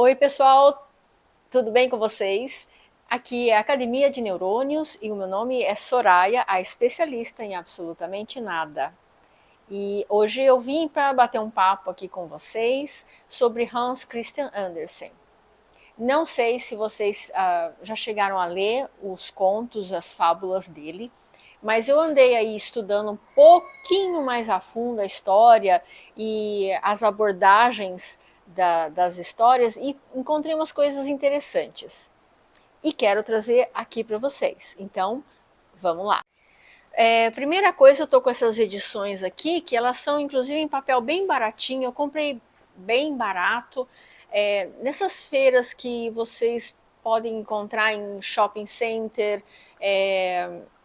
Oi, pessoal, tudo bem com vocês? Aqui é a Academia de Neurônios e o meu nome é Soraya, a especialista em absolutamente nada. E hoje eu vim para bater um papo aqui com vocês sobre Hans Christian Andersen. Não sei se vocês já chegaram a ler os contos, as fábulas dele, mas eu andei aí estudando um pouquinho mais a fundo a história e as abordagens das histórias e encontrei umas coisas interessantes. E quero trazer aqui para vocês. Então, vamos lá. Primeira coisa, eu tô com essas edições aqui, que elas são inclusive em papel bem baratinho, eu comprei bem barato, nessas feiras que vocês podem encontrar em shopping center,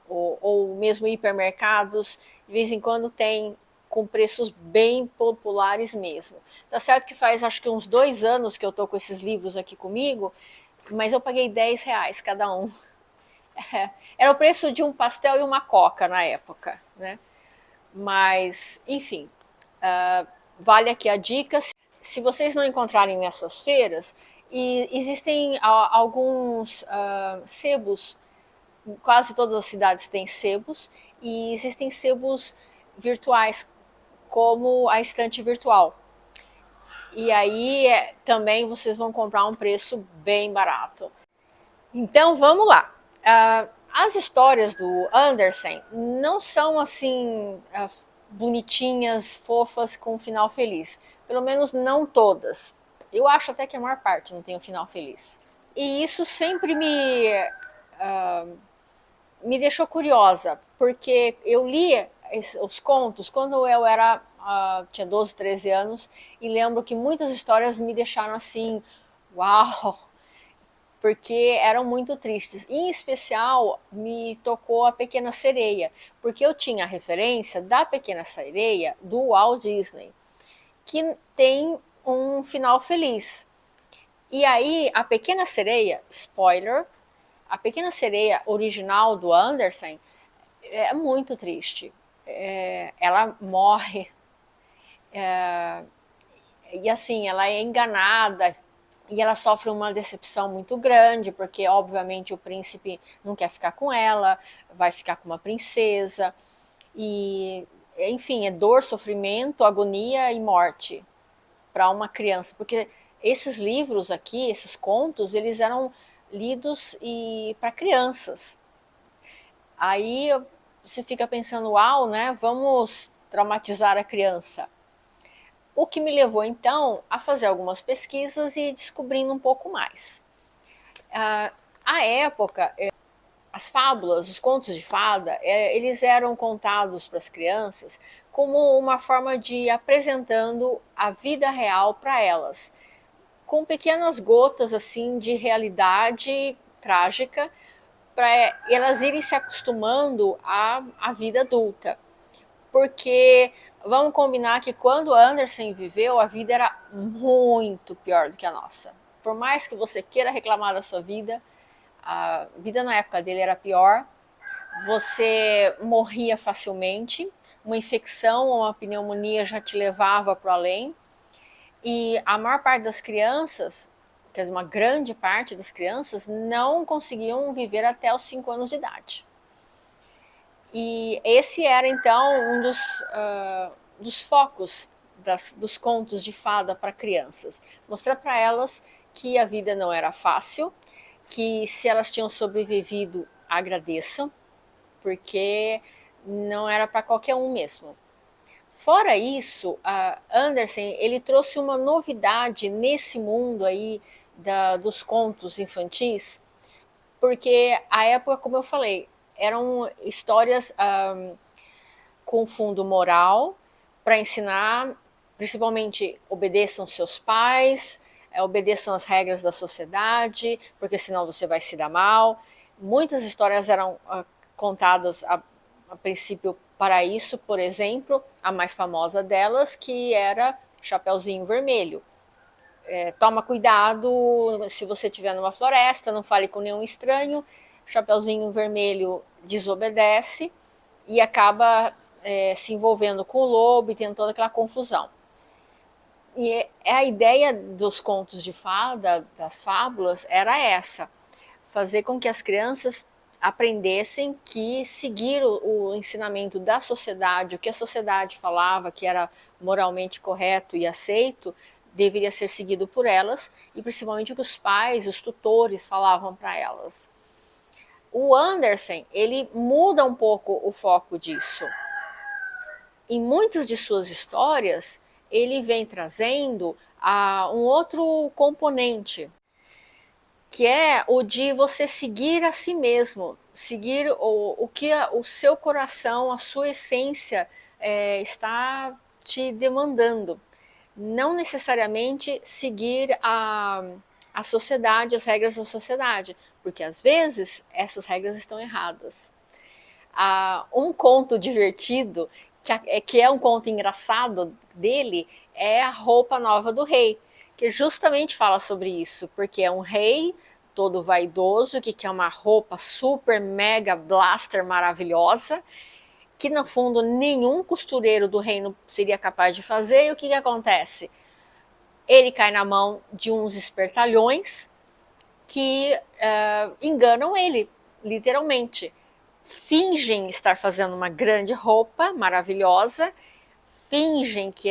ou mesmo hipermercados, de vez em quando tem com preços bem populares mesmo. Tá certo que faz acho que uns 2 anos que eu tô com esses livros aqui comigo, mas eu paguei R$ 10 cada um. Era o preço de um pastel e uma coca na época, né? Mas, enfim, vale aqui a dica. Se vocês não encontrarem nessas feiras, e existem alguns sebos, quase todas as cidades têm sebos, e existem sebos virtuais, como a estante virtual. E aí também vocês vão comprar um preço bem barato. Então vamos lá. As histórias do Andersen não são assim bonitinhas, fofas, com um final feliz. Pelo menos não todas. Eu acho até que a maior parte não tem um final feliz. E isso sempre me deixou curiosa, porque eu li os contos quando eu era tinha 12, 13 anos, e lembro que muitas histórias me deixaram assim, uau, porque eram muito tristes. Em especial, me tocou a Pequena Sereia, porque eu tinha a referência da Pequena Sereia do Walt Disney, que tem um final feliz. E aí, a Pequena Sereia, spoiler, a Pequena Sereia original do Andersen é muito triste. Ela morre, e assim, ela é enganada, e ela sofre uma decepção muito grande, porque obviamente o príncipe não quer ficar com ela, vai ficar com uma princesa, e enfim, é dor, sofrimento, agonia e morte para uma criança, porque esses livros aqui, esses contos, eles eram lidos para crianças. Aí você fica pensando, uau, né? Vamos traumatizar a criança. O que me levou então a fazer algumas pesquisas e descobrindo um pouco mais. À época, as fábulas, os contos de fada, eles eram contados para as crianças como uma forma de ir apresentando a vida real para elas, com pequenas gotas assim de realidade trágica, para elas irem se acostumando à vida adulta. Porque vamos combinar que quando Andersen viveu, a vida era muito pior do que a nossa. Por mais que você queira reclamar da sua vida, a vida na época dele era pior. Você morria facilmente, uma infecção ou uma pneumonia já te levava para o além. E a maior parte das crianças, quer dizer, uma grande parte das crianças, não conseguiam viver até os 5 anos de idade. E esse era então um dos focos dos contos de fada para crianças. Mostrar para elas que a vida não era fácil, que se elas tinham sobrevivido, agradeçam, porque não era para qualquer um mesmo. Fora isso, Andersen ele trouxe uma novidade nesse mundo aí dos contos infantis, porque a época, como eu falei, eram histórias com fundo moral para ensinar, principalmente obedeçam seus pais, obedeçam as regras da sociedade, porque senão você vai se dar mal. Muitas histórias eram contadas a princípio para isso, por exemplo, a mais famosa delas, que era Chapeuzinho Vermelho. Toma cuidado se você estiver numa floresta, não fale com nenhum estranho. Chapeuzinho Vermelho desobedece e acaba se envolvendo com o lobo e tendo toda aquela confusão. E a ideia dos contos de fada, das fábulas, era essa: fazer com que as crianças aprendessem que seguir o ensinamento da sociedade, o que a sociedade falava que era moralmente correto e aceito, deveria ser seguido por elas, e principalmente o que os pais, os tutores falavam para elas. O Andersen, ele muda um pouco o foco disso. Em muitas de suas histórias, ele vem trazendo um outro componente, que é o de você seguir a si mesmo, seguir o que o seu coração, a sua essência está te demandando. Não necessariamente seguir a sociedade, as regras da sociedade, porque às vezes essas regras estão erradas. Um conto divertido, que é um conto engraçado dele, é A Roupa Nova do Rei, que justamente fala sobre isso, porque é um rei todo vaidoso, que quer uma roupa super mega blaster maravilhosa, que no fundo nenhum costureiro do reino seria capaz de fazer, e o que acontece? Ele cai na mão de uns espertalhões que enganam ele, literalmente. Fingem estar fazendo uma grande roupa maravilhosa, fingem que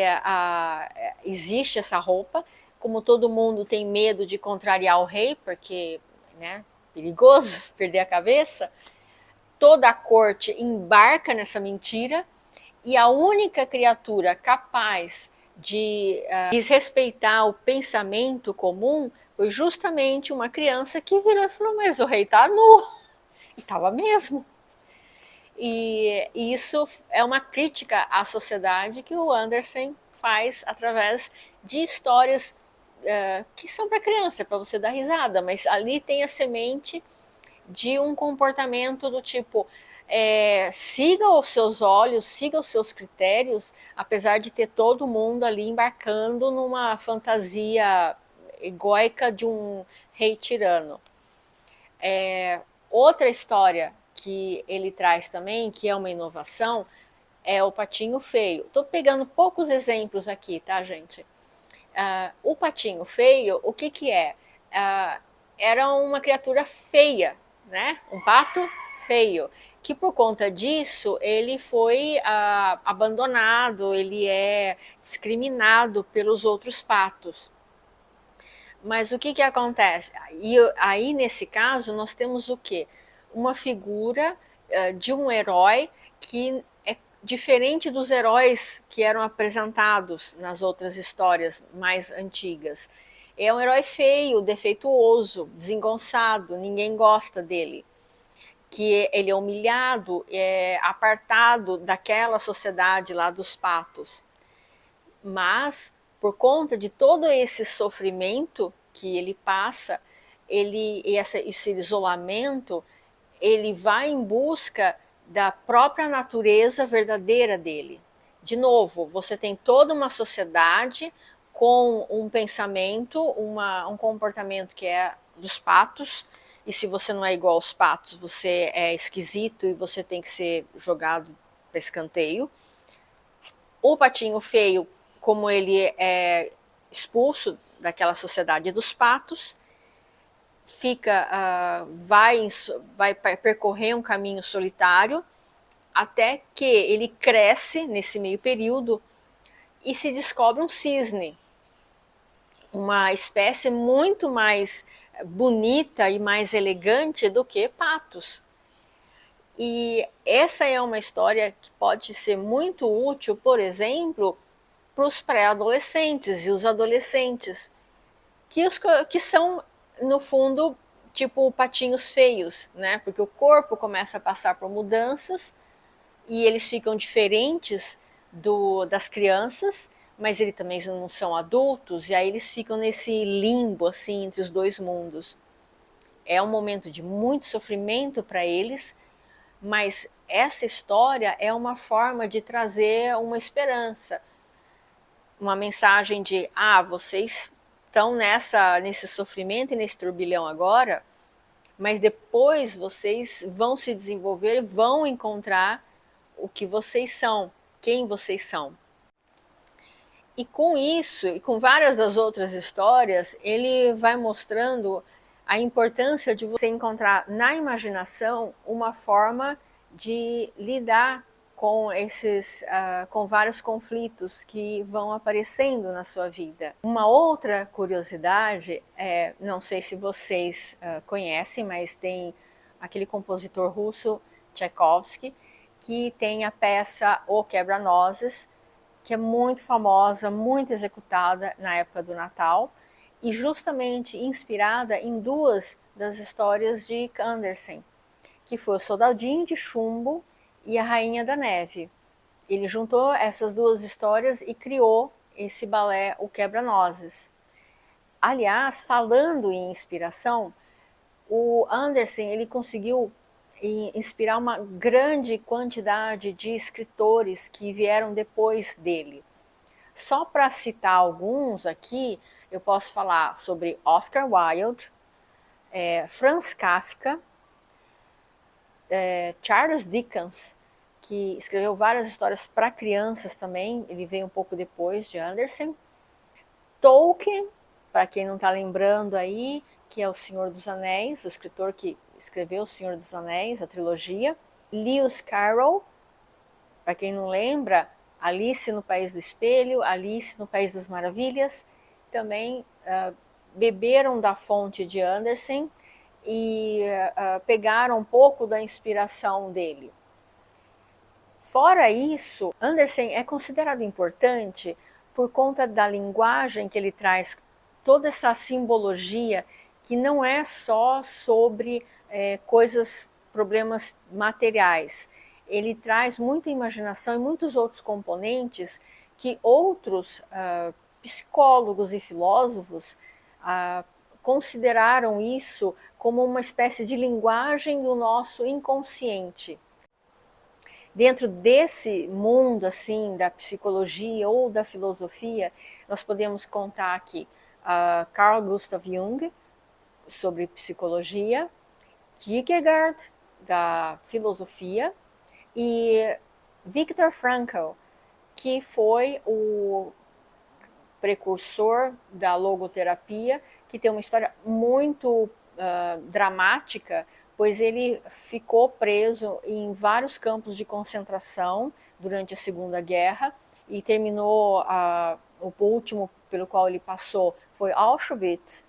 existe essa roupa, como todo mundo tem medo de contrariar o rei, porque, né, perigoso perder a cabeça, toda a corte embarca nessa mentira, e a única criatura capaz de desrespeitar o pensamento comum foi justamente uma criança que virou e falou: mas o rei está nu. E estava mesmo. E isso é uma crítica à sociedade que o Andersen faz através de histórias que são para criança, para você dar risada, mas ali tem a semente de um comportamento do tipo: siga os seus olhos, siga os seus critérios, apesar de ter todo mundo ali embarcando numa fantasia egóica de um rei tirano. Outra história que ele traz também, que é uma inovação, é o Patinho Feio. Estou pegando poucos exemplos aqui, tá, gente? O Patinho Feio, o que que é? Era uma criatura feia, né? Um pato feio, que por conta disso ele foi abandonado, ele é discriminado pelos outros patos. Mas o que que acontece? E aí, nesse caso, nós temos o quê? Uma figura de um herói que é diferente dos heróis que eram apresentados nas outras histórias mais antigas. É um herói feio, defeituoso, desengonçado, ninguém gosta dele. Que ele é humilhado, é apartado daquela sociedade lá dos patos. Mas, por conta de todo esse sofrimento que ele passa, esse isolamento, ele vai em busca da própria natureza verdadeira dele. De novo, você tem toda uma sociedade com um pensamento, um comportamento que é dos patos, e se você não é igual aos patos, você é esquisito e você tem que ser jogado para escanteio. O Patinho Feio, como ele é expulso daquela sociedade dos patos, vai percorrer um caminho solitário até que ele cresce nesse meio período e se descobre um cisne, uma espécie muito mais bonita e mais elegante do que patos. E essa é uma história que pode ser muito útil, por exemplo, para os pré-adolescentes e os adolescentes, que são, no fundo, tipo patinhos feios, né? Porque o corpo começa a passar por mudanças e eles ficam diferentes das crianças, mas eles também não são adultos, e aí eles ficam nesse limbo, assim, entre os dois mundos. É um momento de muito sofrimento para eles, mas essa história é uma forma de trazer uma esperança, uma mensagem de: vocês estão nesse sofrimento e nesse turbilhão agora, mas depois vocês vão se desenvolver e vão encontrar o que vocês são, quem vocês são. E com isso, e com várias das outras histórias, ele vai mostrando a importância de você encontrar na imaginação uma forma de lidar com com vários conflitos que vão aparecendo na sua vida. Uma outra curiosidade, não sei se vocês conhecem, mas tem aquele compositor russo Tchaikovsky, que tem a peça O Quebra-Nozes, que é muito famosa, muito executada na época do Natal, e justamente inspirada em duas das histórias de Andersen, que foi o Soldadinho de Chumbo e a Rainha da Neve. Ele juntou essas duas histórias e criou esse balé, O Quebra-Nozes. Aliás, falando em inspiração, o Andersen ele conseguiu inspirar uma grande quantidade de escritores que vieram depois dele. Só para citar alguns aqui, eu posso falar sobre Oscar Wilde, Franz Kafka, Charles Dickens, que escreveu várias histórias para crianças também, ele veio um pouco depois de Andersen. Tolkien, para quem não está lembrando aí, que é o Senhor dos Anéis, o escritor que escreveu O Senhor dos Anéis, a trilogia. Lewis Carroll, para quem não lembra, Alice no País do Espelho, Alice no País das Maravilhas, também beberam da fonte de Andersen e pegaram um pouco da inspiração dele. Fora isso, Andersen é considerado importante por conta da linguagem que ele traz, toda essa simbologia que não é só sobre problemas materiais. Ele traz muita imaginação e muitos outros componentes que outros psicólogos e filósofos consideraram isso como uma espécie de linguagem do nosso inconsciente. Dentro desse mundo assim da psicologia ou da filosofia, nós podemos contar aqui Carl Gustav Jung, sobre psicologia, Kierkegaard, da filosofia, e Viktor Frankl, que foi o precursor da logoterapia, que tem uma história muito dramática, pois ele ficou preso em vários campos de concentração durante a Segunda Guerra e terminou, o último pelo qual ele passou foi Auschwitz,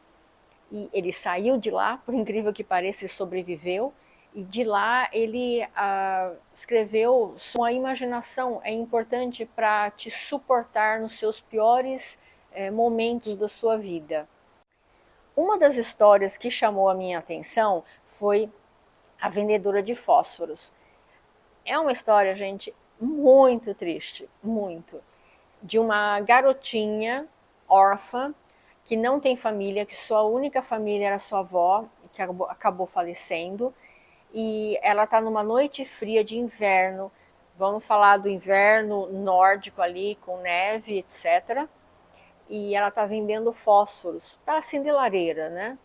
e ele saiu de lá, por incrível que pareça, ele sobreviveu, e de lá ele escreveu: sua imaginação é importante para te suportar nos seus piores momentos da sua vida. Uma das histórias que chamou a minha atenção foi A Vendedora de Fósforos. É uma história, gente, muito triste, muito, de uma garotinha órfã que não tem família, que sua única família era sua avó, que acabou falecendo, e ela está numa noite fria de inverno, vamos falar do inverno nórdico ali, com neve, etc., e ela está vendendo fósforos para acender lareira, né?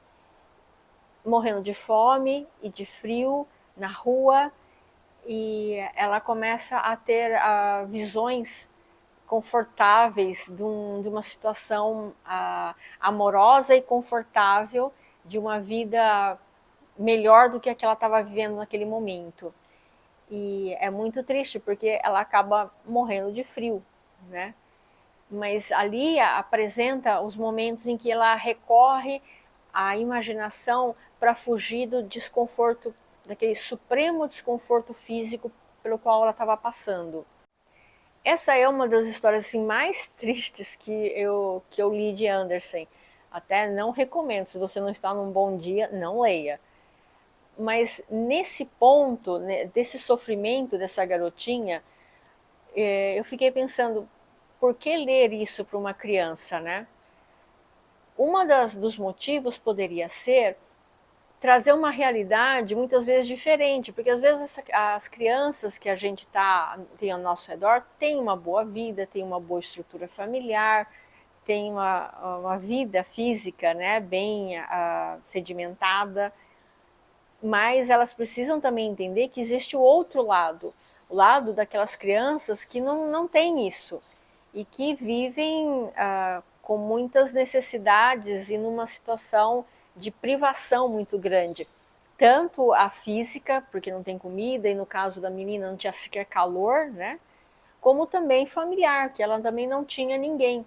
Morrendo de fome e de frio na rua, e ela começa a ter visões confortáveis de uma situação amorosa e confortável, de uma vida melhor do que a que ela estava vivendo naquele momento. E é muito triste porque ela acaba morrendo de frio, né? Mas ali apresenta os momentos em que ela recorre à imaginação para fugir do desconforto, daquele supremo desconforto físico pelo qual ela estava passando. Essa é uma das histórias assim, mais tristes que eu li de Andersen. Até não recomendo, se você não está num bom dia, não leia. Mas nesse ponto, né, desse sofrimento dessa garotinha, eu fiquei pensando, por que ler isso para uma criança, né? Dos motivos poderia ser trazer uma realidade muitas vezes diferente, porque às vezes as crianças que a gente tem ao nosso redor têm uma boa vida, têm uma boa estrutura familiar, têm uma vida física, né, bem sedimentada, mas elas precisam também entender que existe o outro lado, o lado daquelas crianças que não tem isso. e que vivem com muitas necessidades e numa situação de privação muito grande. Tanto a física, porque não tem comida, e no caso da menina não tinha sequer calor, né? Como também familiar, que ela também não tinha ninguém.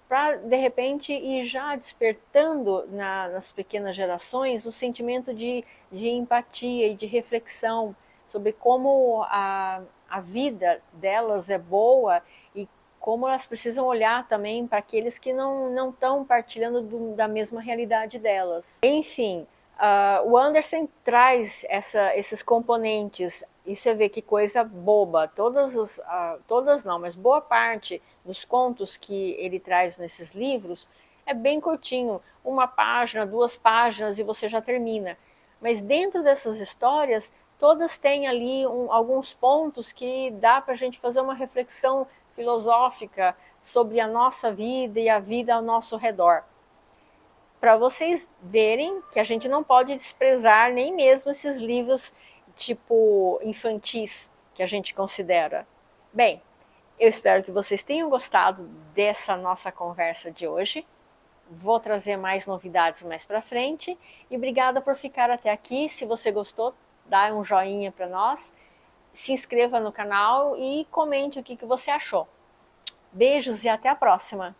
Para, de repente, ir já despertando nas pequenas gerações o sentimento de empatia e de reflexão sobre como a vida delas é boa e como elas precisam olhar também para aqueles que não estão partilhando da mesma realidade delas. Enfim, o Anderson traz esses componentes, e você vê que coisa boba, todas não, mas boa parte dos contos que ele traz nesses livros é bem curtinho, uma página, 2 páginas e você já termina. Mas dentro dessas histórias, todas têm ali alguns pontos que dá para a gente fazer uma reflexão filosófica sobre a nossa vida e a vida ao nosso redor. Para vocês verem que a gente não pode desprezar nem mesmo esses livros tipo infantis que a gente considera. Bem, eu espero que vocês tenham gostado dessa nossa conversa de hoje. Vou trazer mais novidades mais para frente. E obrigada por ficar até aqui. Se você gostou, dá um joinha para nós. Se inscreva no canal e comente o que você achou. Beijos e até a próxima!